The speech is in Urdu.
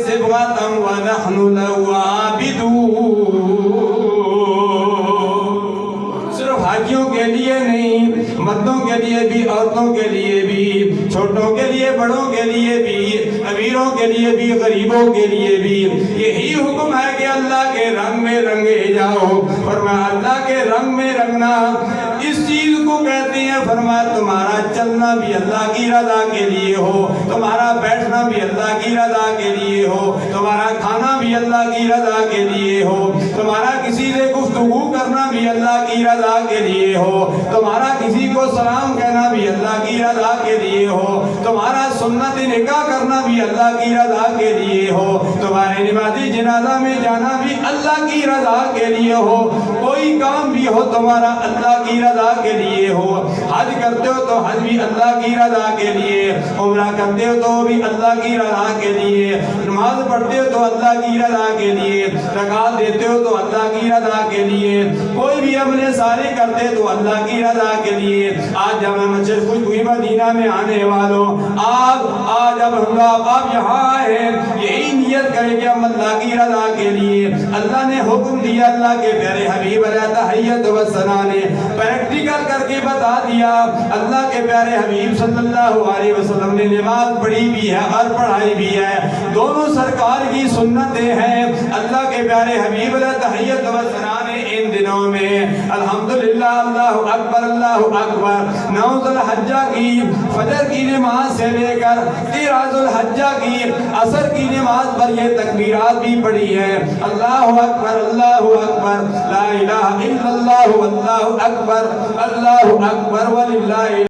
صبغة ونحن له عابدون. صرف حاجیوں کے لیے نہیں، مردوں کے لیے بھی، عورتوں کے لیے بھی، چھوٹوں کے لیے، بڑوں کے لیے بھی، امیروں کے لیے بھی، غریبوں کے لیے بھی یہی حکم ہے کہ اللہ کے رنگ میں رنگے جاؤ. فرمایا اللہ کے رنگ میں رنگنا اس چیز کو کہتے ہیں. فرمایا تمہارا چلنا بھی اللہ کی رضا کے لیے ہو، تمہارا بیٹھنا بھی اللہ کی رضا کے لیے ہو، تمہارا کھانا بھی اللہ کی رضا کے لیے ہو، تمہارا کسی سے گفتگو کرنا بھی اللہ کی رضا کے لیے ہو، تمہارا کسی کو سلام کہنا بھی اللہ کی رضا کے لیے ہو، تمہارا سنت نکاح کرنا بھی اللہ کی رضا کے لیے ہو، تمہارے نمازی جنازہ میں جانا بھی اللہ کی رضا کے لیے ہو، کوئی کام بھی ہو تمہارا اللہ کی رضا کے لیے ہو. حج کرتے ہو تو حج بھی اللہ کی رضا کے لیے، عمرہ کرتے ہو تو بھی اللہ کی رضا کے لیے، نماز پڑھتے ہو تو اللہ کی رضا کے لیے، زکات دیتے ہو تو اللہ کی رضا کے لیے، کوئی بھی عمل صالح کرتے تو اللہ کی رضا کے لیے. آج جامع مسجد خوشبوئی مدینہ میں آنے والوں، آج اب ہم لوگ آپ یہاں آئے ہیں، یہی نیت کریں کہ ہم اللہ کی رضا کے لیے. اللہ نے حکم دیا، اللہ کے پیارے حبیب علیہ تحیت و ثنا نے پریکٹیکل کر کے بتا دیا. اللہ کے پیارے حبیب صلی اللہ علیہ وسلم نے نماز پڑھی بھی ہے اور پڑھائی بھی ہے، دونوں سرکار کی سنتیں ہیں. اللہ کے پیارے حبیب علیہ تحیت و ثنا نے ان دنوں میں الحمدللہ اللہ اکبر اللہ اکبر 9 ذی الحجہ کی فجر کی نماز سے لے کر 13 ذی الحجہ کی عصر کی نماز پر یہ تکبیرات بھی پڑھی ہے. اللہ اکبر لا الہ الا اللہ واللہ اکبر وللہ